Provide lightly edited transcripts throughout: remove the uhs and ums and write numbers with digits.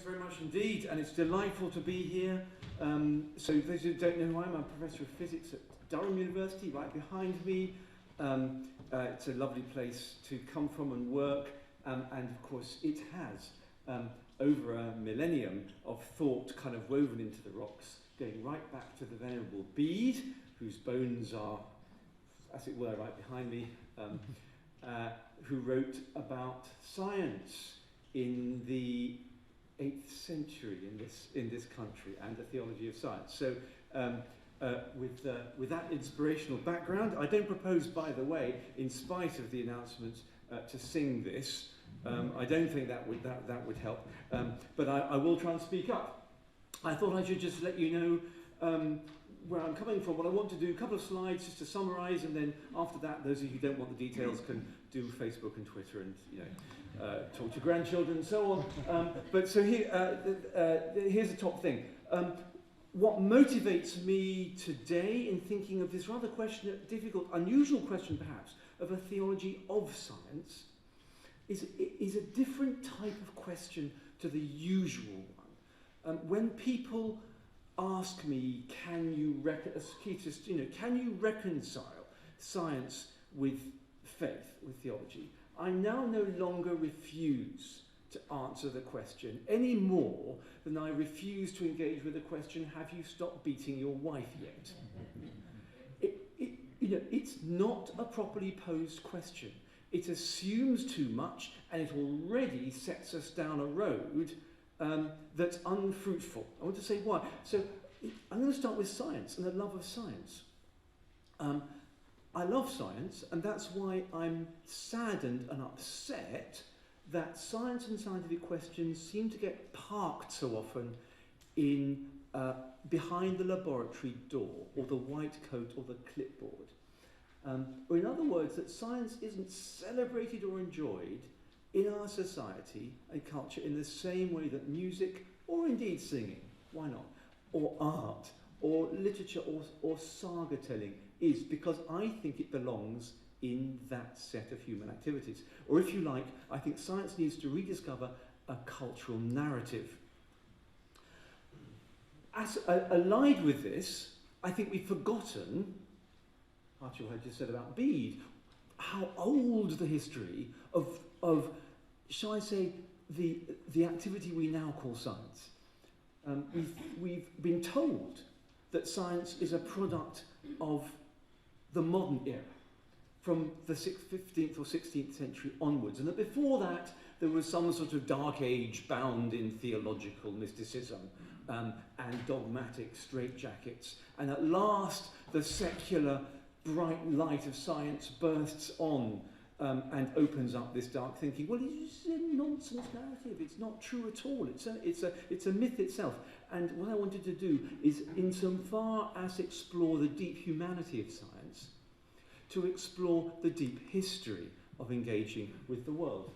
thanks very much indeed, and it's delightful to be here. So those who don't know who I am, I'm a professor of physics at Durham University, right behind me. It's a lovely place to come from and work, and of course it has over a millennium of thought kind of woven into the rocks, going right back to the Venerable Bede, whose bones are, as it were, right behind me, who wrote about science in the 8th century in this country, and the theology of science. So with that inspirational background, I don't propose, by the way, in spite of the announcement, to sing this. I don't think that would help, but I will try and speak up. I thought I should just let you know where I'm coming from. What I want to do, a couple of slides just to summarise, and then after that, those of you who don't want the details can do Facebook and Twitter and talk to grandchildren and so on. But so here's the top thing. What motivates me today in thinking of this rather difficult, unusual question perhaps, of a theology of science is a different type of question to the usual one. When people ask me, can you reconcile science with faith, with theology? I now no longer refuse to answer the question any more than I refuse to engage with the question, have you stopped beating your wife yet? It's not a properly posed question. It assumes too much, and it already sets us down a road that's unfruitful. I want to say why. So I'm going to start with science and the love of science. I love science, and that's why I'm saddened and upset that science and scientific questions seem to get parked so often in behind the laboratory door, or the white coat, or the clipboard. Or in other words, that science isn't celebrated or enjoyed in our society and culture in the same way that music, or indeed singing, why not, or art, or literature, or saga telling is, because I think it belongs in that set of human activities. Or if you like, I think science needs to rediscover a cultural narrative. As allied with this, I think we've forgotten, after what I just said about Bede, how old the history of shall I say, the activity we now call science. We've been told that science is a product of the modern era, from the 15th or 16th century onwards, and that before that there was some sort of dark age bound in theological mysticism and dogmatic straitjackets, and at last the secular bright light of science bursts on and opens up this dark thinking. Well, it's a nonsense narrative. It's not true at all. It's a myth itself. And what I wanted to do is, insofar as explore the deep humanity of science, to explore the deep history of engaging with the world.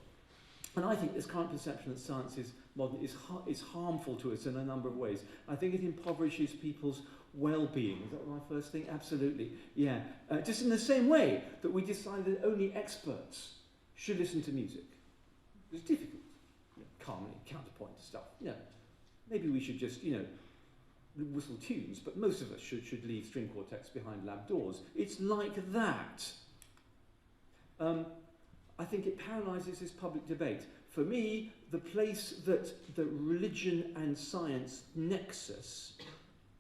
And I think this current perception that science is modern is harmful to us in a number of ways. I think it impoverishes people's well-being. Is that my first thing? Absolutely, yeah. Just in the same way that we decided that only experts should listen to music. It's difficult, calmly, counterpoint stuff. Maybe we should just, whistle tunes, but most of us should leave string quartets behind lab doors. It's like that. I think it paralyses this public debate. For me, the place that the religion and science nexus,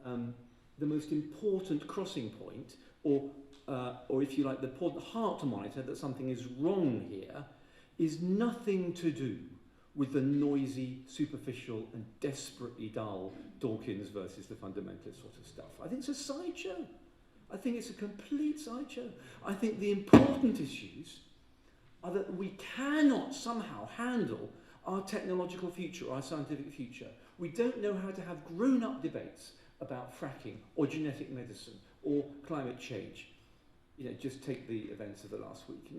the most important crossing point, or if you like, the important heart monitor that something is wrong here, is nothing to do with the noisy, superficial, and desperately dull Dawkins versus the fundamentalist sort of stuff. I think it's a sideshow. I think it's a complete sideshow. I think the important issues are that we cannot somehow handle our technological future, our scientific future. We don't know how to have grown-up debates about fracking, or genetic medicine, or climate change. Just take the events of the last week,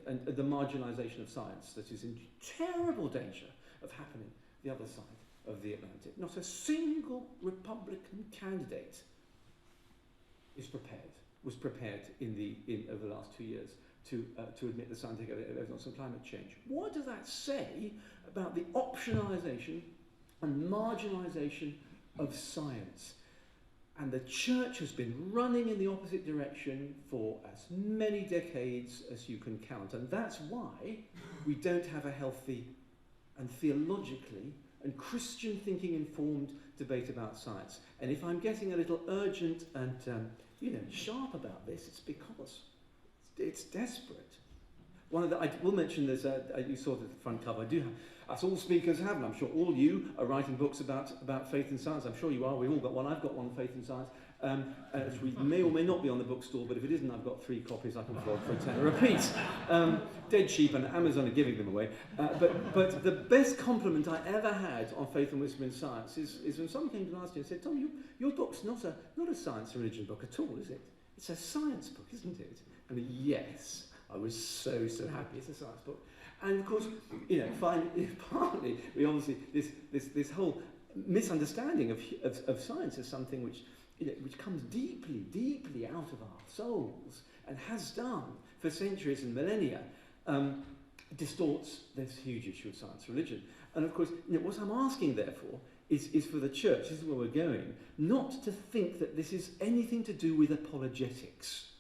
and the marginalisation of science that is in terrible danger of happening the other side of the Atlantic. Not a single Republican candidate was prepared over the last 2 years to admit the scientific evidence on climate change. What does that say about the optionalisation and marginalisation of science. And the church has been running in the opposite direction for as many decades as you can count. And that's why we don't have a healthy and theologically and Christian thinking informed debate about science. And if I'm getting a little urgent and sharp about this, it's because it's desperate. I will mention this, you saw the front cover, I do have, as all speakers have, and I'm sure all you are writing books about faith and science. I'm sure you are, we've all got one. I've got one, Faith and Science, which may or may not be on the bookstall, but if it isn't, I've got 3 copies I can flog for a tenner apiece. Dead cheap, and Amazon are giving them away. But the best compliment I ever had on Faith and Wisdom in Science is when someone came to ask me and said, Tom, your book's not a science and religion book at all, is it? It's a science book, isn't it? And yes, I was so happy it's a science book. And of course, partly, we obviously, this whole misunderstanding of science is something which comes deeply out of our souls and has done for centuries and millennia, distorts this huge issue of science and religion. And of course, what I'm asking, therefore, is for the church, this is where we're going, not to think that this is anything to do with apologetics.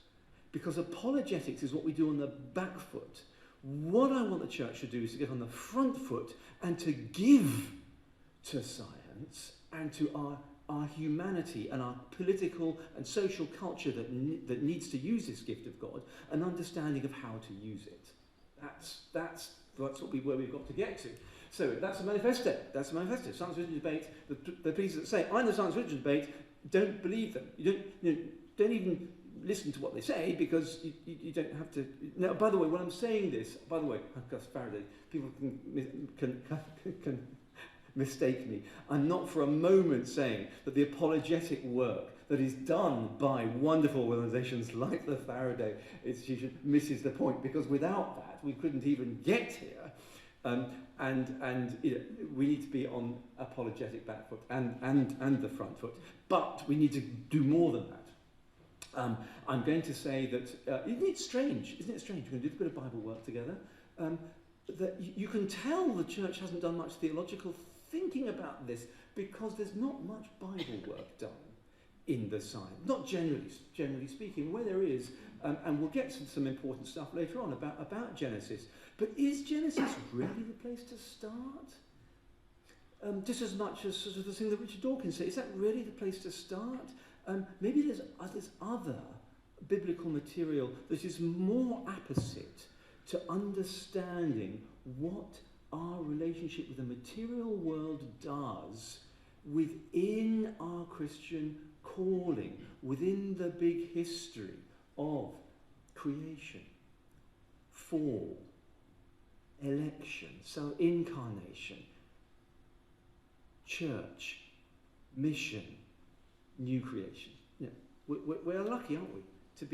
Because apologetics is what we do on the back foot. What I want the church to do is to get on the front foot and to give to science and to our humanity and our political and social culture that needs to use this gift of God an understanding of how to use it. That's where we've got to get to. So that's a manifesto. That's a manifesto. Science religion debate. The pieces that say I'm the science religion debate, don't believe them. You don't even listen to what they say, because you don't have to. Now, by the way, when I'm saying this, by the way, because Faraday, people can mistake me. I'm not for a moment saying that the apologetic work that is done by wonderful organisations like the Faraday Institute misses the point, because without that we couldn't even get here. And we need to be on apologetic back foot and the front foot, but we need to do more than that. I'm going to say that isn't it strange? We're going to do a bit of Bible work together. That you can tell the church hasn't done much theological thinking about this, because there's not much Bible work done in the science. Not generally speaking. Where there is, and we'll get to some important stuff later on about Genesis. But is Genesis really the place to start? Just as much as sort of the thing that Richard Dawkins said, is that really the place to start? Maybe there's other biblical material that is more apposite to understanding what our relationship with the material world does within our Christian calling, within the big history of creation, fall, election, so incarnation, church, mission, new creation. We're lucky, aren't we, to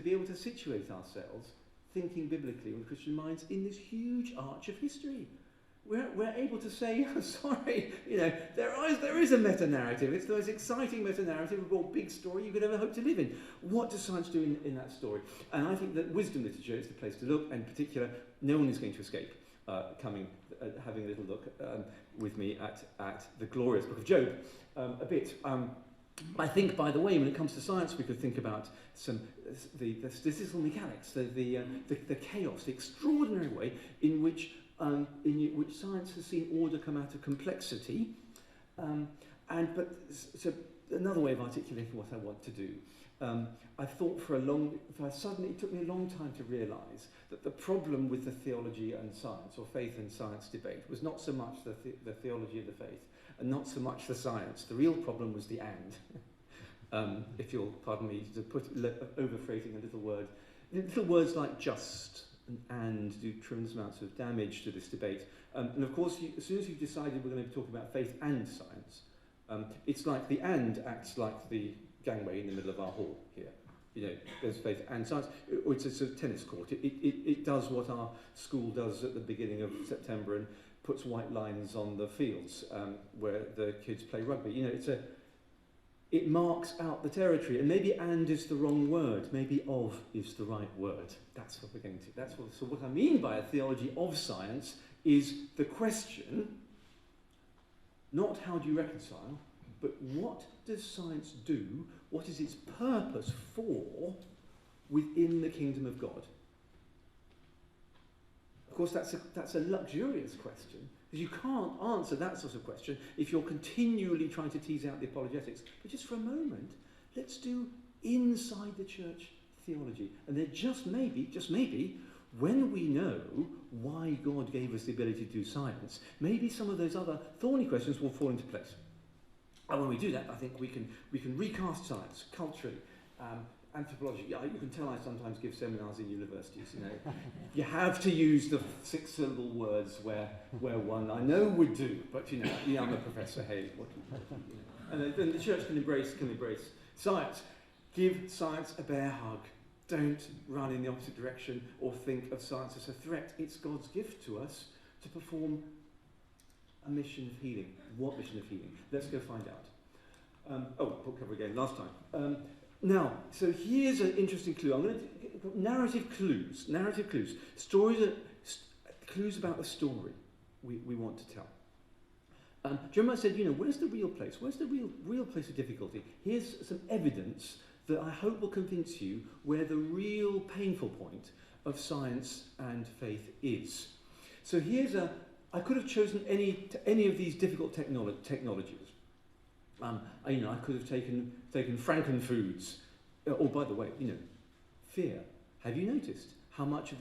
be able to situate ourselves thinking biblically with Christian minds in this huge arch of history. We're able to say, sorry, there is a meta-narrative. It's the most exciting meta-narrative of all big story you could ever hope to live in. What does science do in that story? And I think that wisdom literature is the place to look, and in particular, no one is going to escape having a little look with me at the glorious book of Job a bit. I think, by the way, when it comes to science, we could think about the statistical mechanics, the chaos, the extraordinary way in which science has seen order come out of complexity. So another way of articulating what I want to do. I thought suddenly it took me a long time to realise that the problem with the theology and science, or faith and science debate, was not so much the theology of the faith, and not so much the science. The real problem was the and. If you'll pardon me to put overphrasing a little word. Little words like just and do tremendous amounts of damage to this debate. And of course, as soon as you've decided we're going to be talking about faith and science, it's like the and acts like the gangway in the middle of our hall here. There's faith and science. It's a sort of tennis court. It does what our school does at the beginning of September and puts white lines on the fields where the kids play rugby. It marks out the territory, and maybe and is the wrong word, maybe of is the right word. That's what we're going to. So what I mean by a theology of science is the question, Not how do you reconcile, but what does science do? What is its purpose for within the kingdom of God? Of course, that's a luxurious question, because you can't answer that sort of question if you're continually trying to tease out the apologetics. But just for a moment, let's do inside the church theology. And then just maybe, when we know why God gave us the ability to do science, maybe some of those other thorny questions will fall into place. And when we do that, I think we can recast science culturally, anthropology. You can tell I sometimes give seminars in universities. You have to use the 6-syllable words where one I know would do, but I'm a professor. Hey, what and then the church can embrace science. Give science a bear hug. Don't run in the opposite direction or think of science as a threat. It's God's gift to us to perform a mission of healing. What mission of healing? Let's go find out. Book cover again, last time. Now, so here's an interesting clue. I'm going to narrative clues. Stories, clues about the story we want to tell. Do you remember I said, where's the real place? Where's the real place of difficulty? Here's some evidence that I hope will convince you where the real painful point of science and faith is. So I could have chosen any of these difficult technologies. I could have taken frankenfoods. By the way, fear. Have you noticed how much of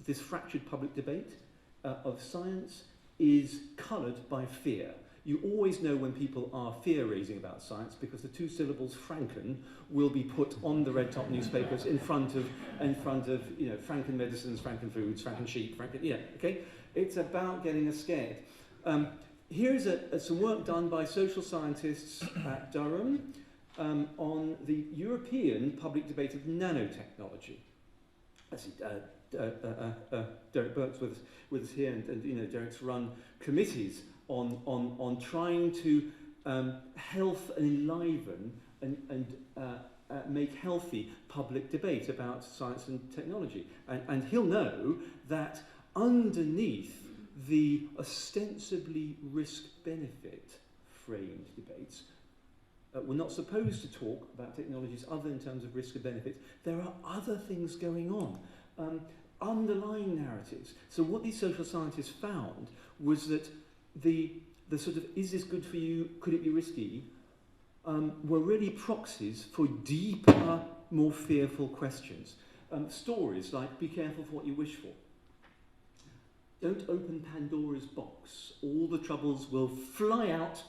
this fractured public debate of science is coloured by fear? You always know when people are fear-raising about science because the 2 syllables Franken will be put on the red top newspapers in front of Franken medicines, Franken foods, Franken sheep, okay? It's about getting us scared. Here's some work done by social scientists at Durham on the European public debate of nanotechnology. Let's see, Derek Burke's with us here, and Derek's run committees on trying to health and enliven and make healthy public debate about science and technology. And he'll know that underneath the ostensibly risk-benefit framed debates, we're not supposed to talk about technologies other in terms of risk and benefit. There are other things going on, underlying narratives. So what these social scientists found was that the sort of, is this good for you, could it be risky, were really proxies for deeper, more fearful questions. Stories like, be careful for what you wish for. Don't open Pandora's box. All the troubles will fly out,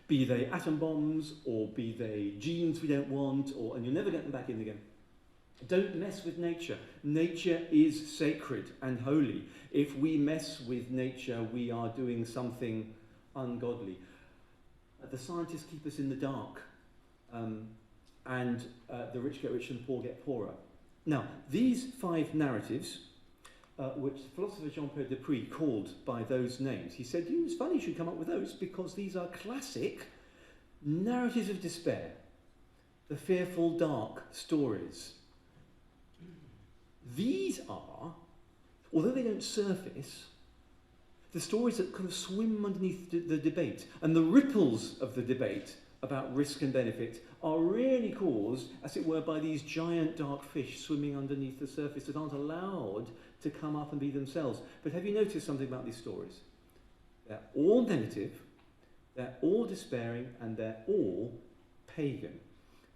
be they atom bombs, or be they genes we don't want, and you'll never get them back in again. Don't mess with nature. Nature is sacred and holy. If we mess with nature, we are doing something ungodly. The scientists keep us in the dark, and the rich get richer and the poor get poorer. Now, these 5 narratives, which philosopher Jean-Pierre Dupuy called by those names, he said, it's funny you should come up with those because these are classic narratives of despair, the fearful, dark stories. These are, although they don't surface, the stories that kind of swim underneath the debate, and the ripples of the debate about risk and benefit are really caused, as it were, by these giant dark fish swimming underneath the surface that aren't allowed to come up and be themselves. But have you noticed something about these stories? They're all negative, they're all despairing, and they're all pagan.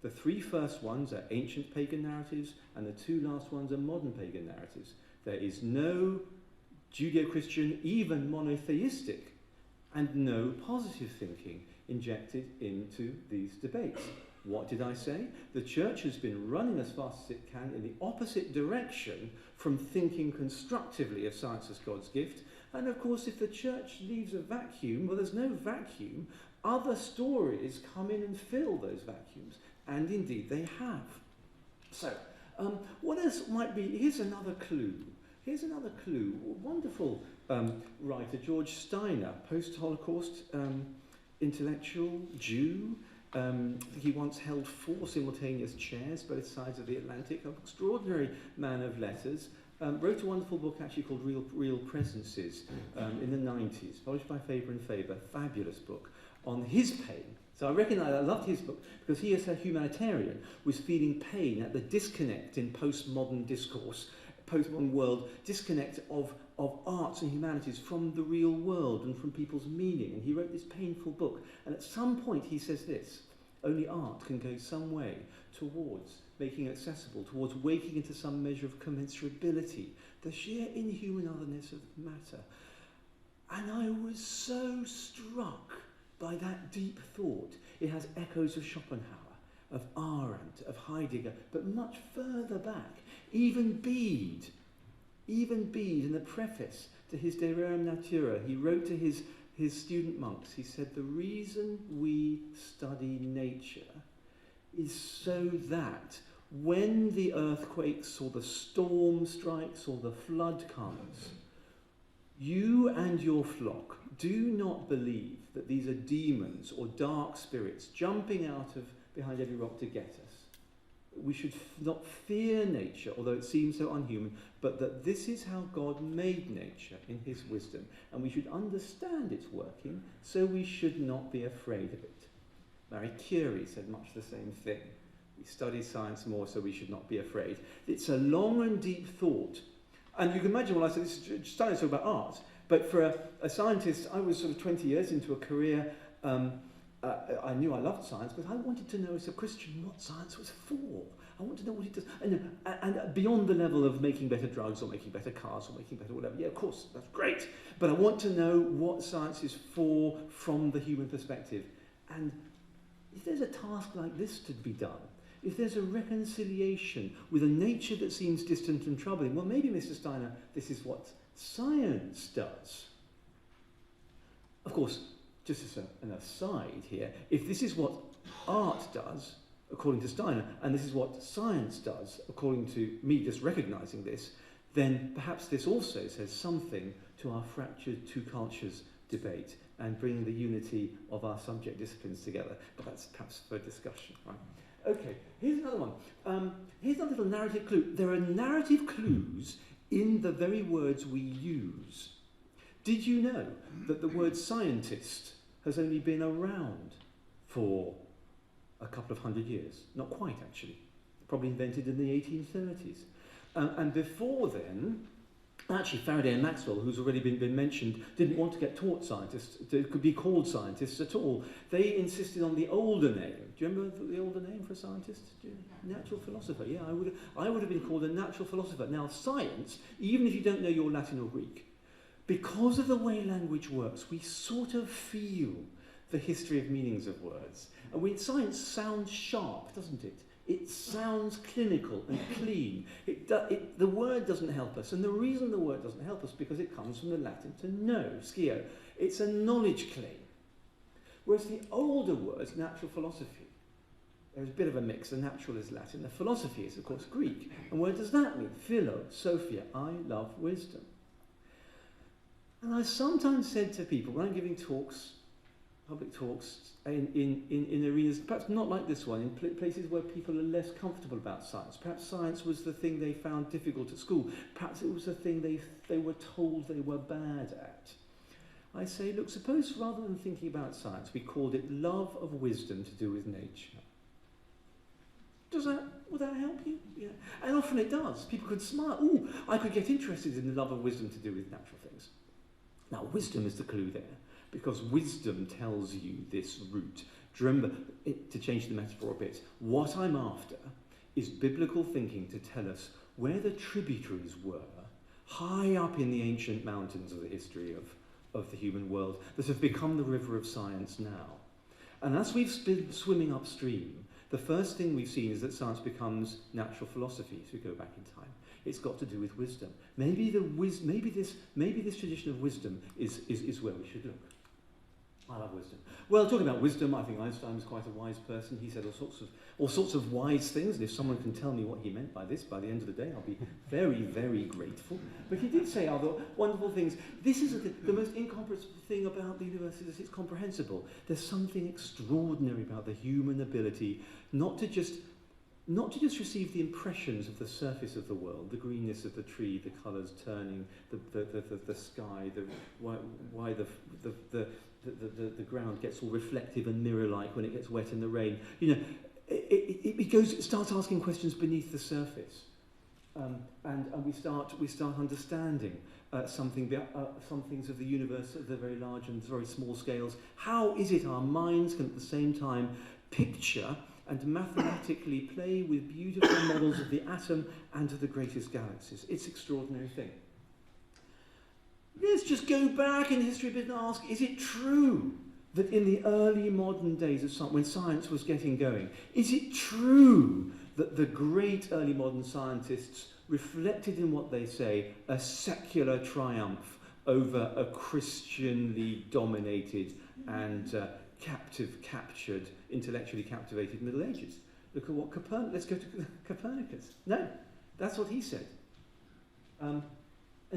The 3 first ones are ancient pagan narratives, and the 2 last ones are modern pagan narratives. There is no Judeo-Christian, even monotheistic, and no positive thinking injected into these debates. What did I say? The church has been running as fast as it can in the opposite direction from thinking constructively of science as God's gift. And of course, if the church leaves a vacuum, well, there's no vacuum. Other stories come in and fill those vacuums. And indeed, they have. So, what else might be? Here's another clue. Wonderful writer, George Steiner, post-Holocaust intellectual, Jew. He once held 4 simultaneous chairs both sides of the Atlantic, an extraordinary man of letters. wrote a wonderful book actually called Real Presences in the 90s, published by Faber and Faber, fabulous book, on his pain. So I loved his book because he, as a humanitarian, was feeling pain at the disconnect in postmodern discourse, postmodern world, disconnect of arts and humanities from the real world and from people's meaning. And he wrote this painful book. And at some point he says this: only art can go some way towards making it accessible, towards waking into some measure of commensurability, the sheer inhuman otherness of matter. And I was so struck by that deep thought. It has echoes of Schopenhauer, of Arendt, of Heidegger, but much further back. Even Bede in the preface to his De Rerum Natura, he wrote to his student monks, he said, the reason we study nature is so that when the earth quakes or the storm strikes or the flood comes, you and your flock do not believe that these are demons or dark spirits jumping out of behind every rock to get us. We should not fear nature, although it seems so unhuman, but that this is how God made nature in his wisdom, and we should understand its working, so we should not be afraid of it. Marie Curie said much the same thing. We study science more, so we should not be afraid. It's a long and deep thought. And you can imagine when I said this is starting to talk about art, but for a scientist, I was sort of 20 years into a career. I knew I loved science, but I wanted to know as a Christian what science was for. I wanted to know what it does. And beyond the level of making better drugs or making better cars or making better whatever, yeah, of course, that's great. But I want to know what science is for from the human perspective. And if there's a task like this to be done, if there's a reconciliation with a nature that seems distant and troubling, well, maybe, Mr. Steiner, this is what science does. Of course, just as an aside here, if this is what art does, according to Steiner, and this is what science does, according to me just recognising this, then perhaps this also says something to our fractured two cultures debate and bringing the unity of our subject disciplines together. But that's perhaps for discussion, right? Okay, here's another one. Here's a little narrative clue. There are narrative clues in the very words we use. Did you know that the word scientist has only been around for a couple of hundred years? Not quite, actually. Probably invented in the 1830s. And before then, actually Faraday and Maxwell, who's already been mentioned, didn't want to get taught scientists, could be called scientists at all. They insisted on the older name. Do you remember the older name for a scientist? Natural philosopher. Yeah, I would have been called a natural philosopher. Now, science, even if you don't know your Latin or Greek, because of the way language works, we sort of feel the history of meanings of words. And science sounds sharp, doesn't it? It sounds clinical and clean. The word doesn't help us. And the reason the word doesn't help us is because it comes from the Latin to know, scio. It's a knowledge claim. Whereas the older words, natural philosophy, there's a bit of a mix. The natural is Latin. The philosophy is, of course, Greek. And what does that mean? Philo, Sophia, I love wisdom. And I sometimes said to people, when I'm giving talks, public talks, in arenas, perhaps not like this one, in places where people are less comfortable about science. Perhaps science was the thing they found difficult at school. Perhaps it was the thing they were told they were bad at. I say, look, suppose rather than thinking about science, we called it love of wisdom to do with nature. Would that help you? Yeah. And often it does. People could smile. Ooh, I could get interested in the love of wisdom to do with natural things. Now, wisdom is the clue there, because wisdom tells you this route. Do you remember, to change the metaphor a bit, what I'm after is biblical thinking to tell us where the tributaries were, high up in the ancient mountains of the history of the human world, that have become the river of science now. And as we've been swimming upstream, the first thing we've seen is that science becomes natural philosophy, as we go back in time. It's got to do with wisdom. Maybe this tradition of wisdom is where we should look. I love wisdom. Well, talking about wisdom, I think Einstein was quite a wise person. He said all sorts of wise things, and if someone can tell me what he meant by this, by the end of the day, I'll be very, very grateful. But he did say other wonderful things. This is the most incomprehensible thing about the universe is it's comprehensible. There's something extraordinary about the human ability not to just not to just receive the impressions of the surface of the world, the greenness of the tree, the colours turning, the sky, why the ground gets all reflective and mirror-like when it gets wet in the rain. You know, it starts asking questions beneath the surface, and we start understanding some things of the universe at the very large and very small scales. How is it our minds can at the same time picture and mathematically play with beautiful models of the atom and of the greatest galaxies? It's an extraordinary thing. Let's just go back in history a bit and ask, is it true that in the early modern days of science, when science was getting going, is it true that the great early modern scientists reflected in what they say a secular triumph over a Christianly dominated and captured, intellectually captivated Middle Ages? Look at what let's go to Copernicus. No, that's what he said. An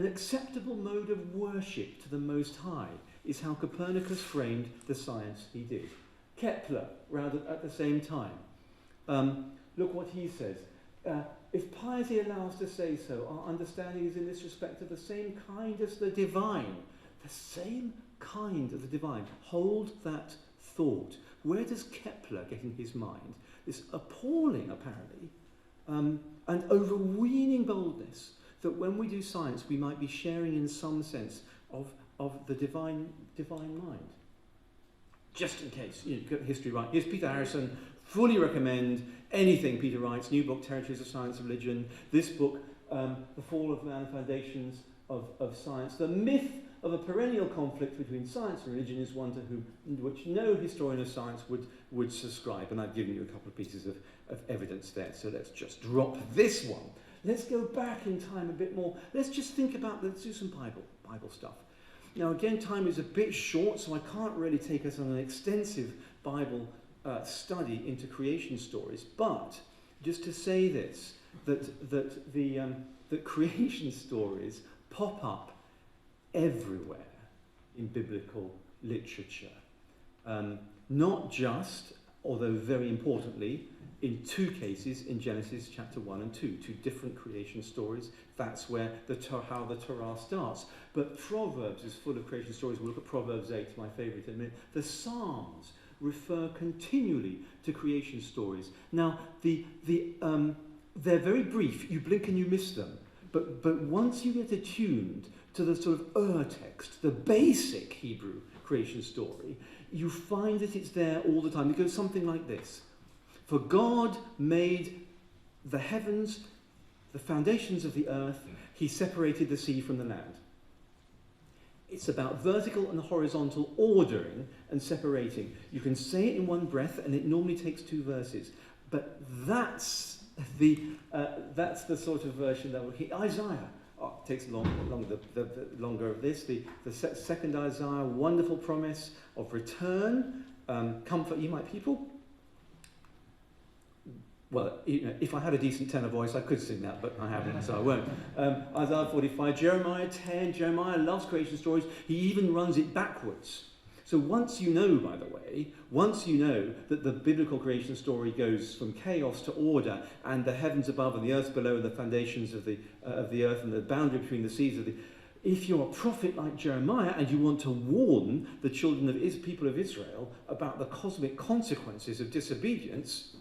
acceptable mode of worship to the Most High is how Copernicus framed the science he did. Kepler, rather at the same time. Look what he says. If piety allows to say so, our understanding is in this respect of the same kind as the divine. The same kind of the divine. Hold that thought. Where does Kepler get in his mind this appalling, apparently, and overweening boldness that when we do science we might be sharing in some sense of the divine mind? Just in case, you know, get history right. Here's Peter Harrison. Fully recommend anything Peter writes. New book, Territories of Science and Religion. This book, The Fall of Man, Foundations of Science. The myth of a perennial conflict between science and religion is one to which no historian of science would subscribe. And I've given you a couple of pieces of evidence there. So let's just drop this one. Let's go back in time a bit more. Let's just think about, let's do some Bible stuff. Now again, time is a bit short, so I can't really take us on an extensive Bible study into creation stories, but just to say this, that creation stories pop up everywhere in biblical literature. Not just, although very importantly, in two cases in Genesis chapter 1 and 2, two different creation stories. That's where how the Torah starts. But Proverbs is full of creation stories. We'll look at Proverbs 8, my favourite in a minute. The Psalms refer continually to creation stories. Now, they're very brief. You blink and you miss them. But once you get attuned to the sort of text, the basic Hebrew creation story, you find that it's there all the time. It goes something like this. For God made the heavens, the foundations of the earth. He separated the sea from the land. It's about vertical and horizontal ordering and separating. You can say it in one breath, and it normally takes two verses. But that's the sort of version that will keep Isaiah. Oh, it takes longer of this. The second Isaiah, wonderful promise of return, comfort ye my people. Well, you know, if I had a decent tenor voice, I could sing that, but I haven't, so I won't. Isaiah 45, Jeremiah 10. Jeremiah loves creation stories. He even runs it backwards. So once you know, by the way, that the biblical creation story goes from chaos to order, and the heavens above and the earth below, and the foundations of the earth and the boundary between the seas, if you're a prophet like Jeremiah and you want to warn the children of people of Israel about the cosmic consequences of disobedience,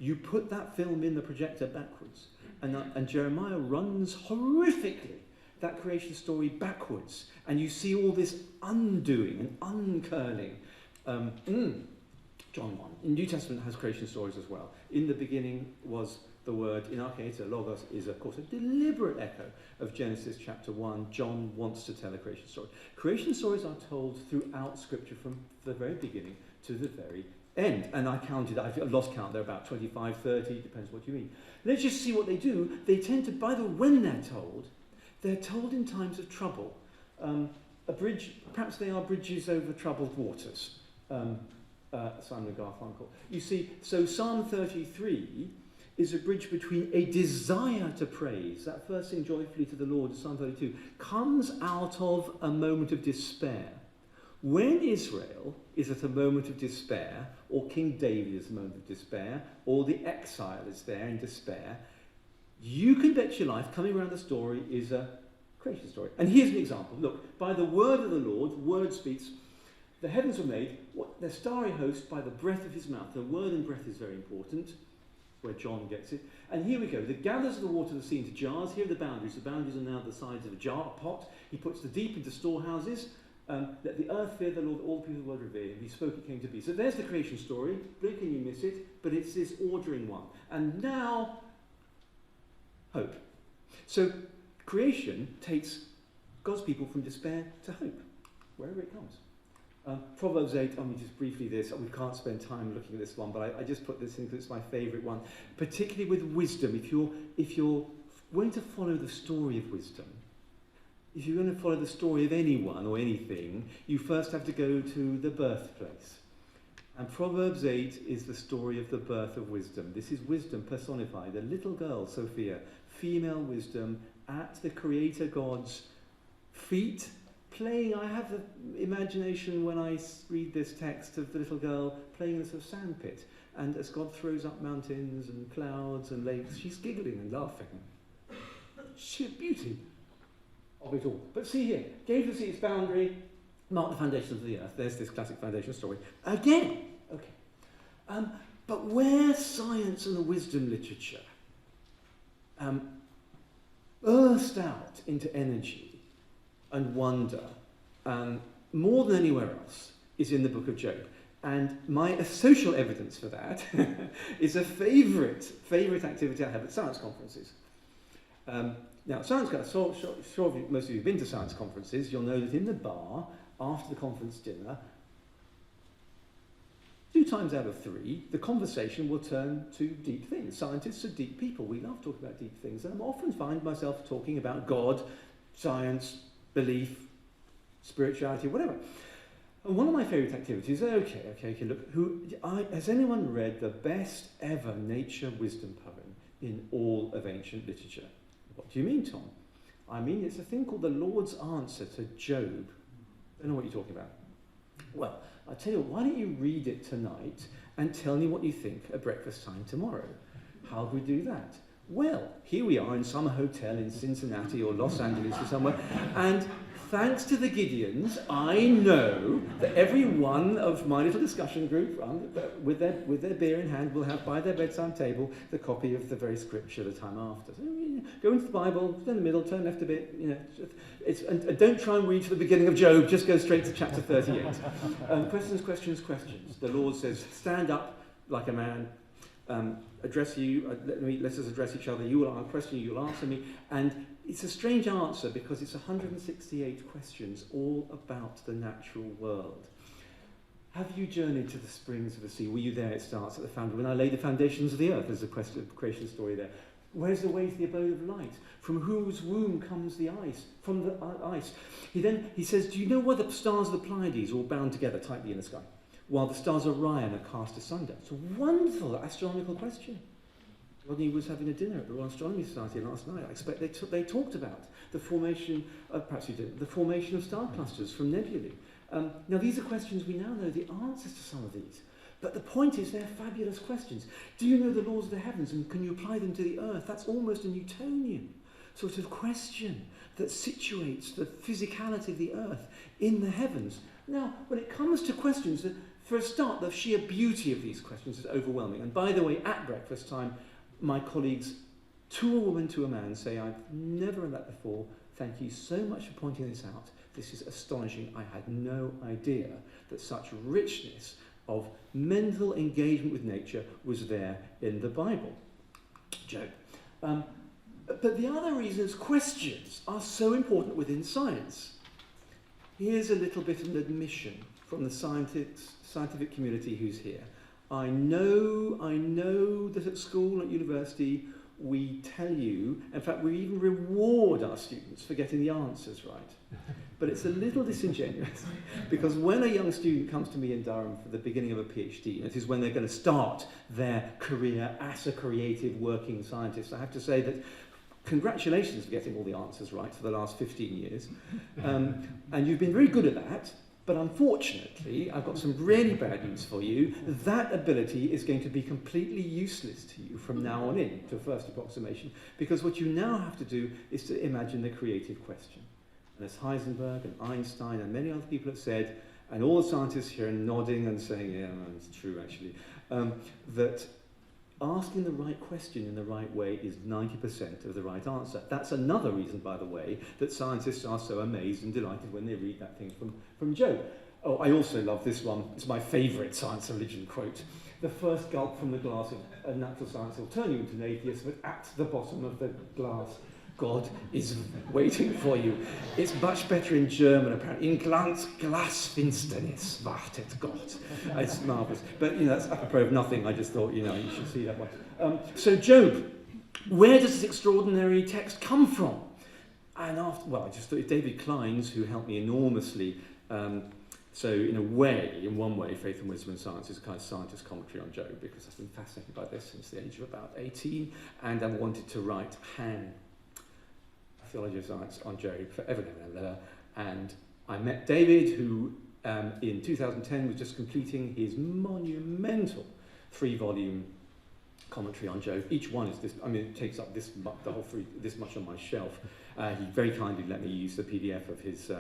you put that film in the projector backwards. And Jeremiah runs horrifically that creation story backwards. And you see all this undoing and uncurling. John 1. The New Testament has creation stories as well. In the beginning was the word, in our case, Logos is, of course, a deliberate echo of Genesis chapter 1. John wants to tell a creation story. Creation stories are told throughout Scripture from the very beginning to the very end. And I counted, I've lost count, they're about 25, 30, depends what you mean. Let's just see what they do. They tend to, by the way, when they're told in times of trouble. A bridge, perhaps they are bridges over troubled waters. Simon and Garfunkel. You see, so Psalm 33 is a bridge between a desire to praise, that first sing joyfully to the Lord, Psalm 32, comes out of a moment of despair, When Israel is at a moment of despair, or King David is at a moment of despair, or the exile is there in despair, you can bet your life coming around the story is a creation story. And here's an example. Look, by the word of the Lord, word speaks, the heavens were made, their starry host by the breath of his mouth. The word and breath is very important, where John gets it. And here we go. The gathers of the water of the sea into jars. Here are the boundaries. The boundaries are now the sides of a jar, a pot. He puts the deep into storehouses. Let the earth fear the Lord, all the people of the world revere him. He spoke, it came to be. So there's the creation story. Blink and you miss it, but it's this ordering one. And now, hope. So creation takes God's people from despair to hope, wherever it comes. Proverbs 8, just briefly this, we can't spend time looking at this one, but I just put this in because it's my favourite one. Particularly with wisdom, if you're going to follow the story of wisdom, if you're going to follow the story of anyone or anything, you first have to go to the birthplace. And Proverbs 8 is the story of the birth of wisdom. This is wisdom personified. A little girl, Sophia, female wisdom, at the Creator God's feet, playing. I have the imagination when I read this text of the little girl playing in a sort of sandpit. And as God throws up mountains and clouds and lakes, she's giggling and laughing. Sheer beauty of it all. But see here, gave the sea its boundary, marked the foundations of the earth. There's this classic foundation story. Again, okay. But where science and the wisdom literature burst out into energy and wonder, more than anywhere else, is in the book of Job. And my social evidence for that is a favourite activity I have at science conferences. Now, science, sure most of you have been to science conferences, you'll know that in the bar, after the conference dinner, 2 times out of 3, the conversation will turn to deep things. Scientists are deep people. We love talking about deep things. And I often find myself talking about God, science, belief, spirituality, whatever. And one of my favourite activities, okay, look, has anyone read the best ever nature wisdom poem in all of ancient literature? What do you mean, Tom? I mean, it's a thing called the Lord's Answer to Job. I don't know what you're talking about. Well, I'll tell you what, why don't you read it tonight and tell me what you think at breakfast time tomorrow? How do we do that? Well, here we are in some hotel in Cincinnati or Los Angeles or somewhere, and thanks to the Gideons, I know that every one of my little discussion group, with their beer in hand, will have by their bedside table the copy of the very scripture the time after. So, go into the Bible, stand in the middle, turn left a bit, and don't try and read to the beginning of Job, just go straight to chapter 38. Questions. The Lord says, stand up like a man, address you, let us address each other, I'll question you, you'll answer me, and it's a strange answer because it's 168 questions all about the natural world. Have you journeyed to the springs of the sea? Were you there? It starts at the foundation. When I laid the foundations of the earth, there's a creation story there. Where's the way to the abode of light? From whose womb comes the ice? From the ice. He says, do you know why the stars of the Pleiades are all bound together tightly in the sky, while the stars of Orion are cast asunder? It's a wonderful astronomical question. Rodney was having a dinner at the Royal Astronomy Society last night. I expect they talked about the formation, perhaps you did, the formation of star clusters from nebulae. Now these are questions we now know the answers to some of these. But the point is they're fabulous questions. Do you know the laws of the heavens and can you apply them to the earth? That's almost a Newtonian sort of question that situates the physicality of the earth in the heavens. Now, when it comes to questions, that for a start, the sheer beauty of these questions is overwhelming. And by the way, at breakfast time, my colleagues, to a woman, to a man, say, I've never read that before. Thank you so much for pointing this out. This is astonishing. I had no idea that such richness of mental engagement with nature was there in the Bible. Job. But the other reasons questions are so important within science. Here's a little bit of an admission from the scientific community who's here. I know that at school, at university, we tell you, in fact, we even reward our students for getting the answers right. But it's a little disingenuous, because when a young student comes to me in Durham for the beginning of a PhD, and it is when they're going to start their career as a creative working scientist, I have to say that congratulations for getting all the answers right for the last 15 years. And you've been very good at that. But unfortunately, I've got some really bad news for you. That ability is going to be completely useless to you from now on in, to a first approximation, because what you now have to do is to imagine the creative question. And as Heisenberg and Einstein and many other people have said, and all the scientists here are nodding and saying, yeah, it's true actually, that asking the right question in the right way is 90% of the right answer. That's another reason, by the way, that scientists are so amazed and delighted when they read that thing from Job. Oh, I also love this one. It's my favourite science religion quote. The first gulp from the glass of natural science will turn you into an atheist, but at the bottom of the glass, God is waiting for you. It's much better in German, apparently. In Glasfinsternis wartet Gott. It's marvellous. But, that's apropos of nothing. I just thought, you should see that one. So Job, where does this extraordinary text come from? And I just thought David Klein's, who helped me enormously. So in one way, Faith and Wisdom and Science is a kind of scientist commentary on Job, because I've been fascinated by this since the age of about 18, and I wanted to write theology of science on Job forever and ever. And I met David, who in 2010 was just completing his monumental 3-volume commentary on Job. Each one is this, it takes up this much on my shelf. He very kindly let me use the PDF of his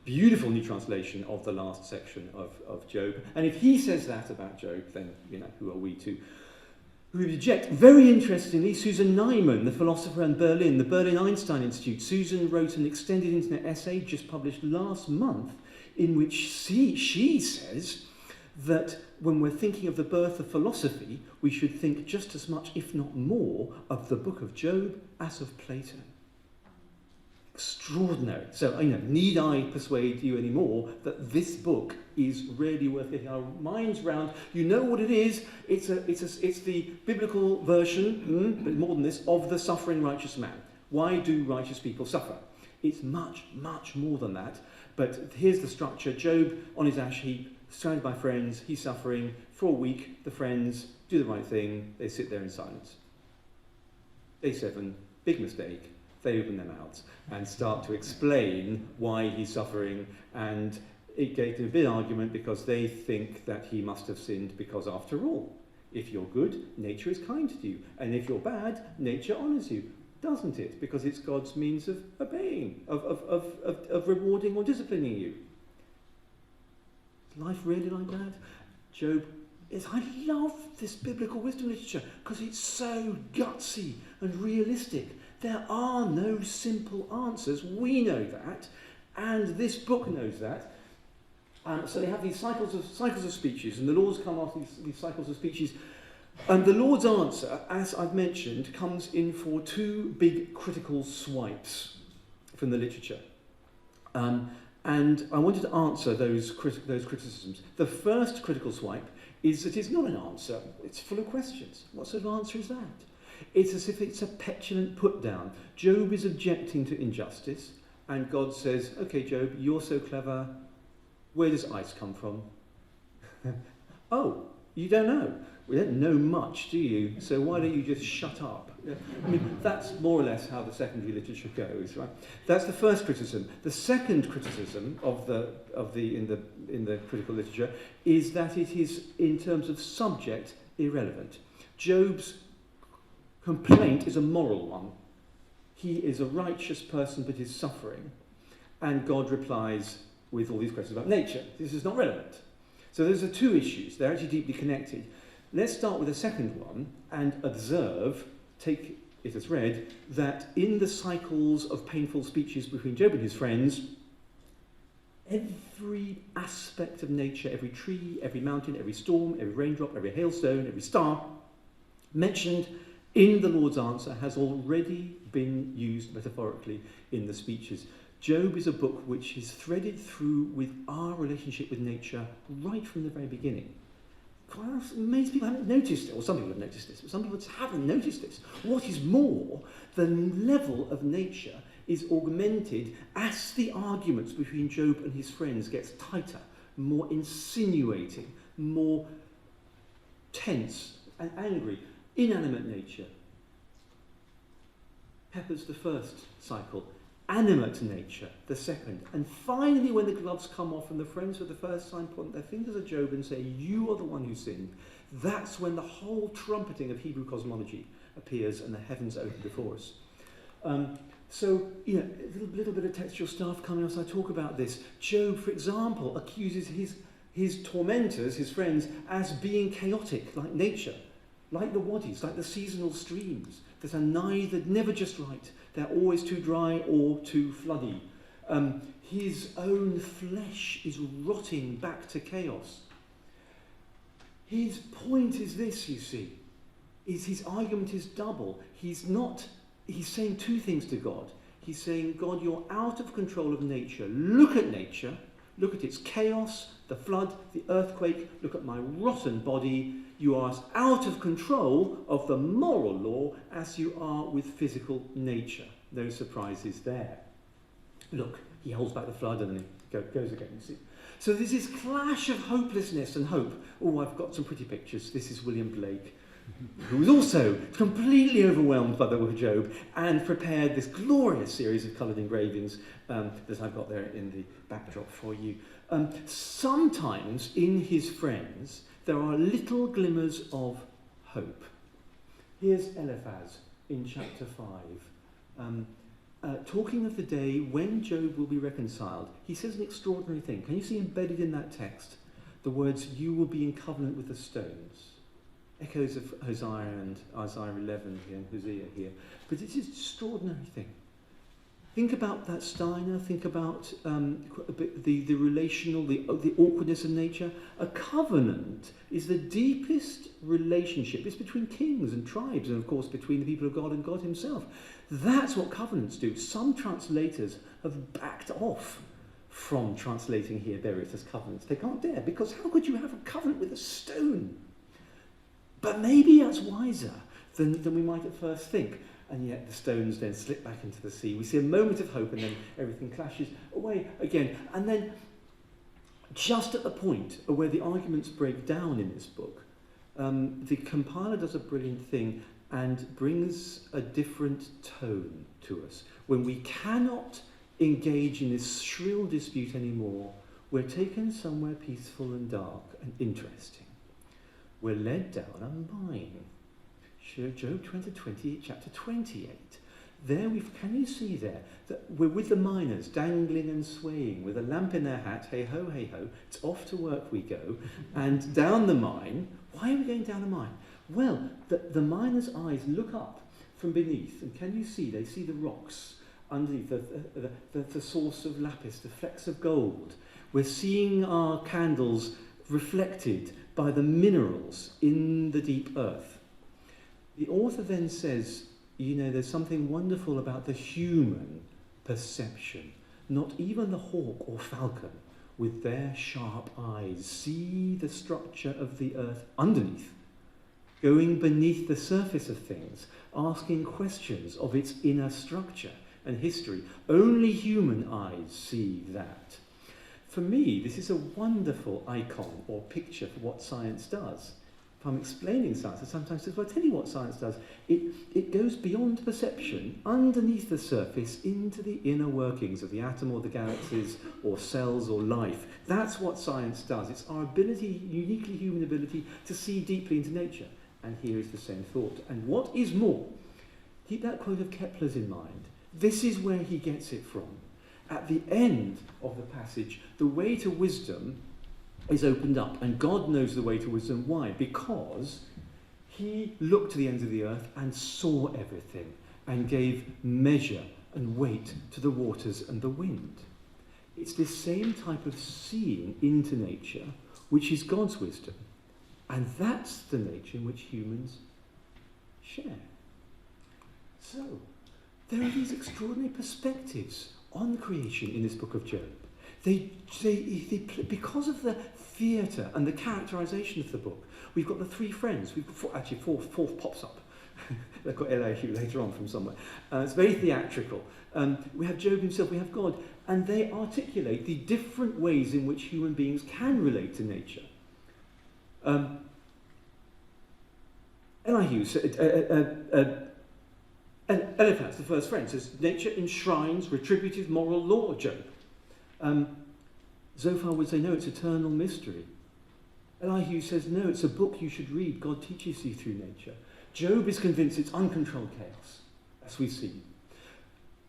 beautiful new translation of the last section of Job. And if he says that about Job, then, who are we to reject? Very interestingly, Susan Neiman, the philosopher in Berlin, the Berlin Einstein Institute, Susan wrote an extended internet essay just published last month in which she says that when we're thinking of the birth of philosophy, we should think just as much, if not more, of the book of Job as of Plato. Extraordinary. So, need I persuade you anymore that this book is really worth getting our minds round? You know what it is. It's the biblical version, but more than this, of the suffering righteous man. Why do righteous people suffer? It's much, much more than that. But here's the structure. Job on his ash heap, surrounded by friends, he's suffering. For a week, the friends do the right thing. They sit there in silence. Day 7, big mistake. They open their mouths and start to explain why he's suffering, and it gave them a big argument because they think that he must have sinned because, after all, if you're good, nature is kind to you, and if you're bad, nature honours you, doesn't it? Because it's God's means of obeying, of rewarding or disciplining you. Is life really like that? Job is, I love this biblical wisdom literature because it's so gutsy and realistic. There are no simple answers. We know that, and this book knows that. So they have these cycles of speeches, and the Lord's come after these cycles of speeches. And the Lord's answer, as I've mentioned, comes in for 2 big critical swipes from the literature. And I wanted to answer those criticisms. The first critical swipe is that it's not an answer. It's full of questions. What sort of answer is that? It's as if it's a petulant put-down. Job is objecting to injustice, and God says, okay, Job, you're so clever. Where does ice come from? Oh, you don't know. We don't know much, do you? So why don't you just shut up? That's more or less how the secondary literature goes, right? That's the first criticism. The second criticism in the critical literature is that it is, in terms of subject, irrelevant. Job's complaint is a moral one. He is a righteous person but is suffering. And God replies with all these questions about nature. This is not relevant. So those are 2 issues. They're actually deeply connected. Let's start with the second one and observe, take it as read, that in the cycles of painful speeches between Job and his friends, every aspect of nature, every tree, every mountain, every storm, every raindrop, every hailstone, every star, mentioned in the Lord's answer has already been used metaphorically in the speeches. Job is a book which is threaded through with our relationship with nature right from the very beginning. Most people haven't noticed it, or some people have noticed this, but some people haven't noticed this. What is more, the level of nature is augmented as the arguments between Job and his friends gets tighter, more insinuating, more tense and angry. Inanimate nature peppers the first cycle. animate nature, the second. And finally, when the gloves come off and the friends for the first time point their fingers at Job and say, you are the one who sinned, that's when the whole trumpeting of Hebrew cosmology appears and the heavens open before us. So, you know, a little bit of textual stuff coming as I talk about this. Job, for example, accuses his tormentors, his friends, as being chaotic, like nature, like the wadis, like the seasonal streams that are never just right. They're always too dry or too floody. His own flesh is rotting back to chaos. His point is this, you see, is his argument is double. He's saying two things to God. He's saying, God, you're out of control of nature. Look at nature. Look at its chaos, the flood, the earthquake. Look at my rotten body. You are as out of control of the moral law as you are with physical nature. No surprises there. Look, he holds back the flood and then it goes again, you see. So there's this clash of hopelessness and hope. Oh, I've got some pretty pictures. This is William Blake, who was also completely overwhelmed by the book of Job and prepared this glorious series of coloured engravings that I've got there in the backdrop for you. Sometimes in his friends there are little glimmers of hope. Here's Eliphaz in chapter 5. Talking of the day when Job will be reconciled, he says an extraordinary thing. Can you see embedded in that text the words, you will be in covenant with the stones? Echoes of Hosea and Isaiah 11 here and Hosea here. But it's an extraordinary thing. Think about that Steiner, think about the relational, the awkwardness of nature. A covenant is the deepest relationship. It's between kings and tribes and, of course, between the people of God and God himself. That's what covenants do. Some translators have backed off from translating here, there it as covenants. They can't dare, because how could you have a covenant with a stone? But maybe that's wiser than we might at first think. And yet the stones then slip back into the sea. We see a moment of hope and then everything clashes away again. And then just at the point where the arguments break down in this book, the compiler does a brilliant thing and brings a different tone to us. When we cannot engage in this shrill dispute anymore, we're taken somewhere peaceful and dark and interesting. We're led down a mine. Job 20, chapter 28. There can you see there that we're with the miners dangling and swaying with a lamp in their hat, hey ho, it's off to work we go, and down the mine. Why are we going down the mine? Well, the miners' eyes look up from beneath, and can you see, they see the rocks underneath, the source of lapis, the flecks of gold. We're seeing our candles reflected by the minerals in the deep earth. The author then says, you know, there's something wonderful about the human perception. Not even the hawk or falcon, with their sharp eyes, see the structure of the earth underneath, going beneath the surface of things, asking questions of its inner structure and history. Only human eyes see that. For me, this is a wonderful icon or picture for what science does. If I'm explaining science, I sometimes say, well, I'll tell you what science does. It goes beyond perception, underneath the surface, into the inner workings of the atom or the galaxies or cells or life. That's what science does. It's our ability, uniquely human ability, to see deeply into nature. And here is the same thought. And what is more, keep that quote of Kepler's in mind. This is where he gets it from. At the end of the passage, the way to wisdom is opened up, and God knows the way to wisdom. Why? Because he looked to the ends of the earth and saw everything and gave measure and weight to the waters and the wind. It's this same type of seeing into nature which is God's wisdom, and that's the nature in which humans share. So there are these extraordinary perspectives on creation in this book of Job. They because of the theatre and the characterisation of the book, we've got the three friends. We've got fourth pops up. They've got Elihu later on from somewhere. It's very theatrical. We have Job himself, we have God, and they articulate the different ways in which human beings can relate to nature. Elihu said, And Eliphaz, the first friend, says, nature enshrines retributive moral law, Job. Zophar would say, no, it's eternal mystery. Elihu says, no, it's a book you should read. God teaches you through nature. Job is convinced it's uncontrolled chaos, as we see.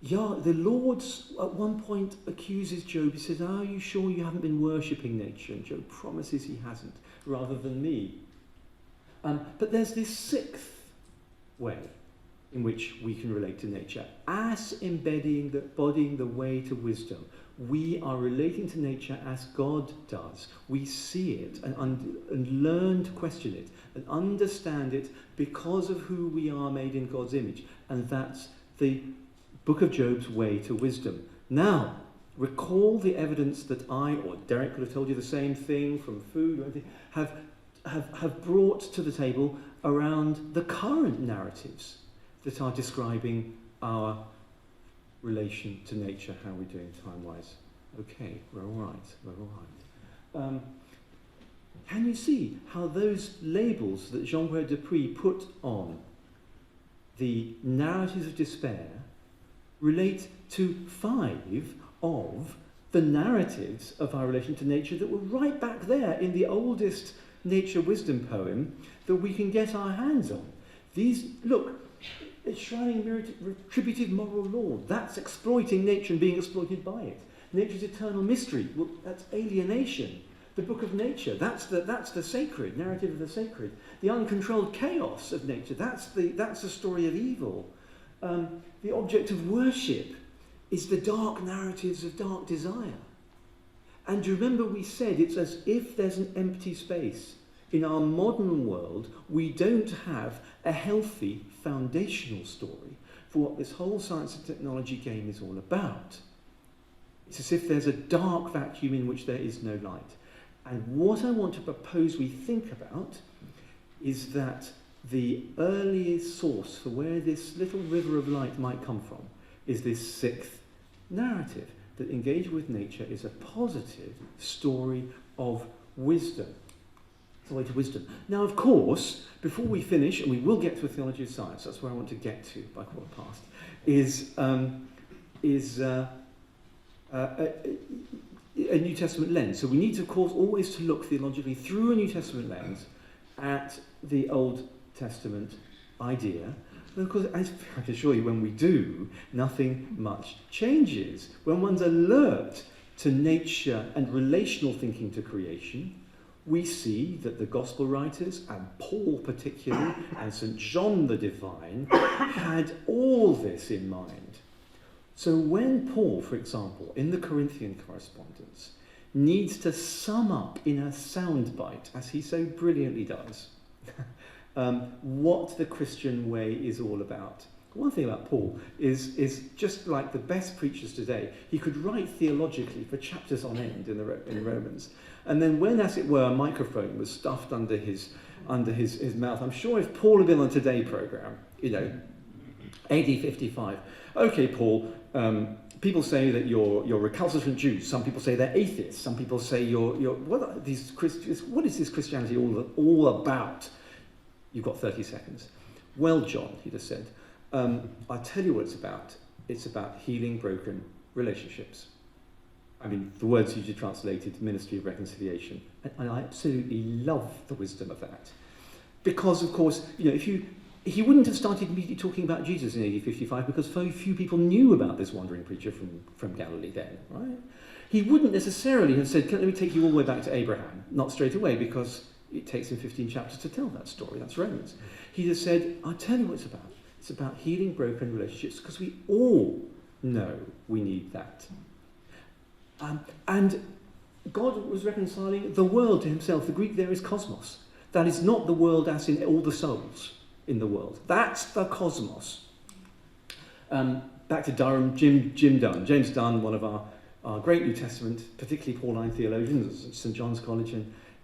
The Lord at one point accuses Job. He says, are you sure you haven't been worshipping nature? And Job promises he hasn't, rather than me. But there's this sixth way in which we can relate to nature. As embodying the way to wisdom, we are relating to nature as God does. We see it and learn to question it and understand it because of who we are made in God's image. And that's the Book of Job's way to wisdom. Now, recall the evidence that I, or Derek could have told you the same thing from food or anything, have brought to the table around the current narratives that are describing our relation to nature, how we're doing time-wise. Okay, we're all right. Can you see how those labels that Jean-Pierre Dupuy put on the narratives of despair relate to 5 of the narratives of our relation to nature that were right back there in the oldest nature wisdom poem that we can get our hands on. These, look, enshrining retributive moral law, that's exploiting nature and being exploited by it. Nature's eternal mystery, well, that's alienation. The book of nature, that's the sacred, narrative of the sacred. The uncontrolled chaos of nature, that's the story of evil. The object of worship is the dark narratives of dark desire. And do you remember we said it's as if there's an empty space. In our modern world, we don't have a healthy foundational story for what this whole science and technology game is all about. It's as if there's a dark vacuum in which there is no light. And what I want to propose we think about is that the earliest source for where this little river of light might come from is this 6th narrative, that engage with nature is a positive story of wisdom. It's a way to wisdom. Now, of course, before we finish, and we will get to a theology of science, that's where I want to get to by 15:15, is a New Testament lens. So we need, of course, always to look theologically through a New Testament lens at the Old Testament idea. And of course, I can assure you, when we do, nothing much changes. When one's alert to nature and relational thinking to creation, we see that the Gospel writers, and Paul particularly, and St. John the Divine, had all this in mind. So when Paul, for example, in the Corinthian correspondence, needs to sum up in a soundbite, as he so brilliantly does, what the Christian way is all about. One thing about Paul is just like the best preachers today, he could write theologically for chapters on end in Romans. And then when, as it were, a microphone was stuffed under his mouth, I'm sure if Paul had been on Today programme, AD 55, okay, Paul, people say that you're recalcitrant Jews. Some people say they're atheists. Some people say what is this Christianity all about? You've got 30 seconds. Well, John, he'd have said, I'll tell you what it's about. It's about healing broken relationships. I mean, the words usually translated ministry of reconciliation. And I absolutely love the wisdom of that. Because, of course, he wouldn't have started immediately talking about Jesus in AD 55 because very few people knew about this wandering preacher from Galilee then, right? He wouldn't necessarily have said, let me take you all the way back to Abraham. Not straight away, because it takes him 15 chapters to tell that story. That's Romans. He'd have said, I'll tell you what it's about. It's about healing broken relationships, because we all know we need that. And God was reconciling the world to himself. The Greek there is cosmos. That is not the world as in all the souls in the world. That's the cosmos. Back to Durham, James Dunn, one of our great New Testament, particularly Pauline theologians at St. John's College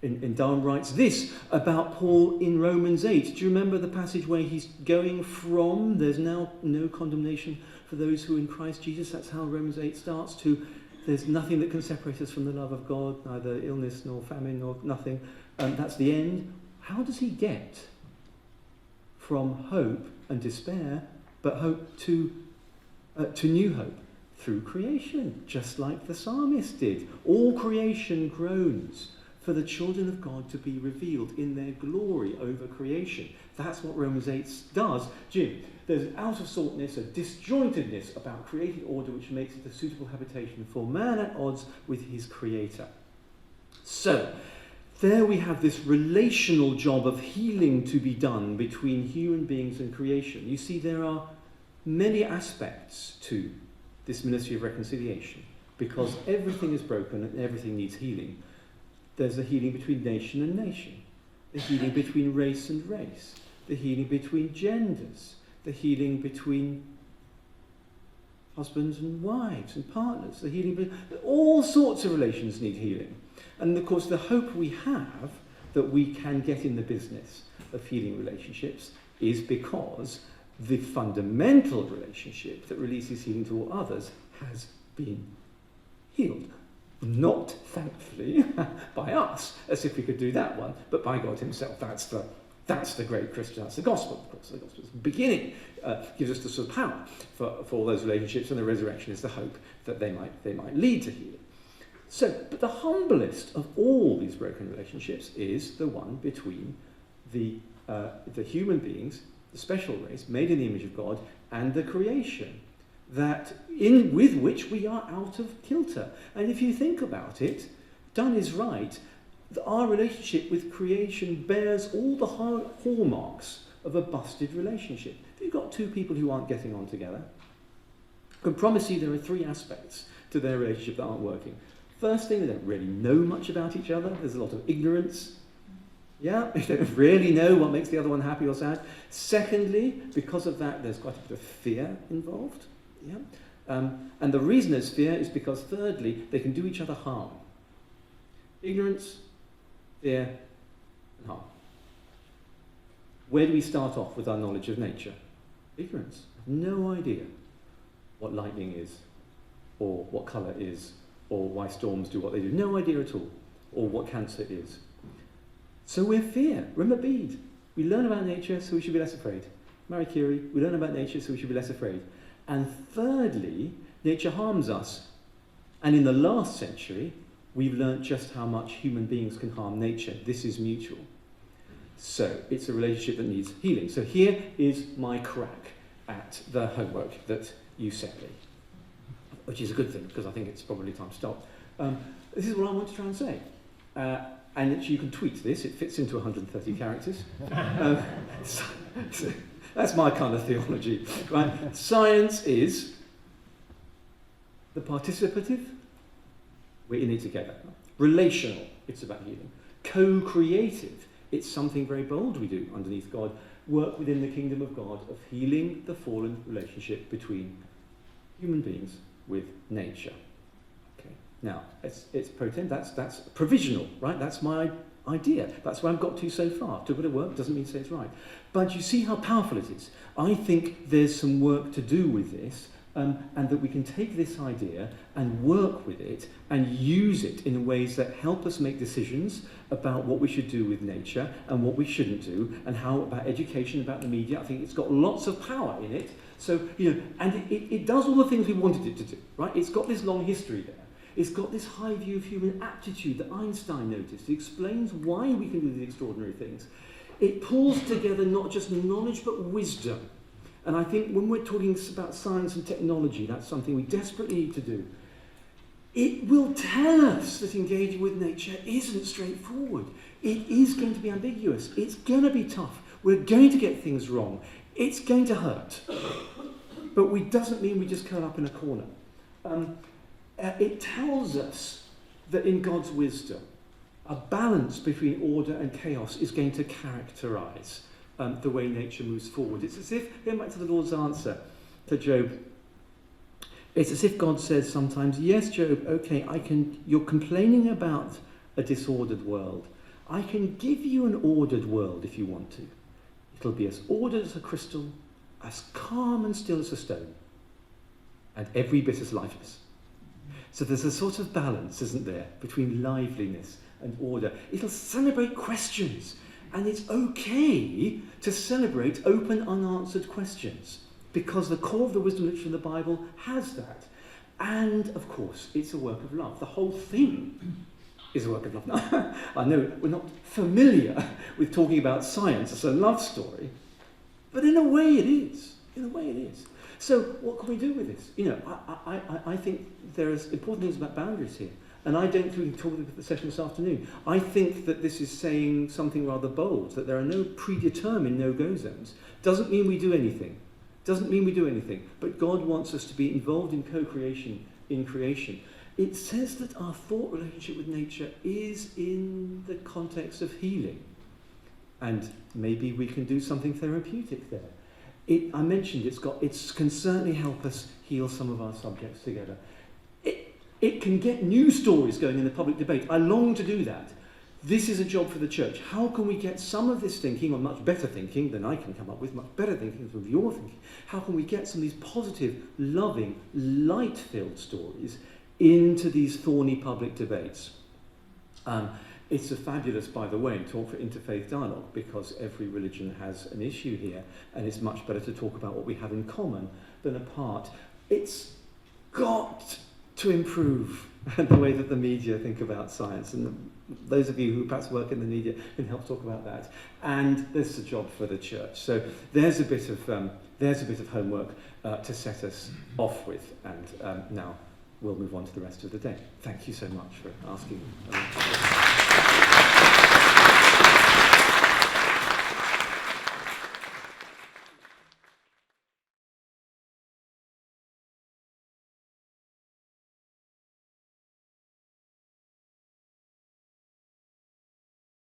in Durham, writes this about Paul in Romans 8. Do you remember the passage where he's going from, there's now no condemnation for those who are in Christ Jesus? That's how Romans 8 starts, to there's nothing that can separate us from the love of God, neither illness nor famine nor nothing. That's the end. How does he get from hope and despair but hope to new hope through creation, just like the psalmist did. All creation groans for the children of God to be revealed in their glory over creation. That's what Romans 8 does. Jim, there's an out-of-sortness, a disjointedness about created order which makes it a suitable habitation for man at odds with his creator. So, there we have this relational job of healing to be done between human beings and creation. You see, there are many aspects to this ministry of reconciliation, because everything is broken and everything needs healing. There's a healing between nation and nation, the healing between race and race, the healing between genders, the healing between husbands and wives and partners, the healing between all sorts of relations need healing. And of course the hope we have that we can get in the business of healing relationships is because the fundamental relationship that releases healing to all others has been healed. Not, thankfully, by us, as if we could do that one, but by God himself. That's the great Christian, that's the gospel, of course. The gospel is the beginning, gives us the sort of power for all those relationships, and the resurrection is the hope that they might lead to healing. So, but the humblest of all these broken relationships is the one between the human beings, the special race, made in the image of God, and the creation, with which we are out of kilter. And if you think about it, Dunn is right, our relationship with creation bears all the hallmarks of a busted relationship. If you've got two people who aren't getting on together, I can promise you there are three aspects to their relationship that aren't working. First thing, they don't really know much about each other. There's a lot of ignorance. Yeah, they don't really know what makes the other one happy or sad. Secondly, because of that, there's quite a bit of fear involved. Yeah, and the reason there's fear is because, thirdly, they can do each other harm. Ignorance, fear, and harm. Where do we start off with our knowledge of nature? Ignorance. No idea what lightning is, or what colour is, or why storms do what they do. No idea at all. Or what cancer is. So we're fear. Remember Bede. We learn about nature, so we should be less afraid. Marie Curie, we learn about nature, so we should be less afraid. And thirdly, nature harms us. And in the last century, we've learnt just how much human beings can harm nature. This is mutual. So it's a relationship that needs healing. So here is my crack at the homework that you sent me, which is a good thing, because I think it's probably time to stop. This is what I want to try and say. And you can tweet this, it fits into 130 characters. So that's my kind of theology, right? Science is the participative, we're in it together. Relational, it's about healing. Co-creative, it's something very bold we do underneath God. Work within the kingdom of God of healing the fallen relationship between human beings with nature. Okay. Now, it's pretend that's provisional, right? That's my idea. That's where I've got to so far. Took a bit of work, doesn't mean to say it's right. But you see how powerful it is. I think there's some work to do with this, and that we can take this idea and work with it and use it in ways that help us make decisions about what we should do with nature and what we shouldn't do, and how about education, about the media. I think it's got lots of power in it. So, and it does all the things we wanted it to do, right? It's got this long history there. It's got this high view of human aptitude that Einstein noticed. It explains why we can do these extraordinary things. It pulls together not just knowledge but wisdom. And I think when we're talking about science and technology, that's something we desperately need to do. It will tell us that engaging with nature isn't straightforward. It is going to be ambiguous. It's going to be tough. We're going to get things wrong. It's going to hurt. But it doesn't mean we just curl up in a corner. It tells us that in God's wisdom, a balance between order and chaos is going to characterize the way nature moves forward. It's as if, going back to the Lord's answer to Job, it's as if God says sometimes, yes, Job, okay, you're complaining about a disordered world. I can give you an ordered world if you want to. It'll be as ordered as a crystal, as calm and still as a stone, and every bit as lifeless. So there's a sort of balance, isn't there, between liveliness and order. It'll celebrate questions, and it's okay to celebrate open, unanswered questions. because the core of the wisdom literature in the Bible has that. And, of course, it's a work of love. The whole thing is a work of love. Now, I know we're not familiar with talking about science as a love story, but in a way it is. In a way it is. So what can we do with this? You know, I think there's important things about boundaries here. And I don't think we can talk about the session this afternoon. I think that this is saying something rather bold, that there are no predetermined no-go zones. Doesn't mean we do anything. Doesn't mean we do anything. But God wants us to be involved in co-creation, in creation. It says that our thought relationship with nature is in the context of healing. And maybe we can do something therapeutic there. I mentioned it can certainly help us heal some of our subjects together. It can get news stories going in the public debate. I long to do that. This is a job for the church. How can we get some of this thinking, or much better thinking than I can come up with, much better thinking from your thinking, how can we get some of these positive, loving, light-filled stories into these thorny public debates? It's a fabulous, by the way, talk for interfaith dialogue, because every religion has an issue here, and it's much better to talk about what we have in common than apart. It's got to improve the way that the media think about science, and those of you who perhaps work in the media can help talk about that. And this is a job for the church. So there's a bit of homework to set us off with, and now we'll move on to the rest of the day. Thank you so much for asking.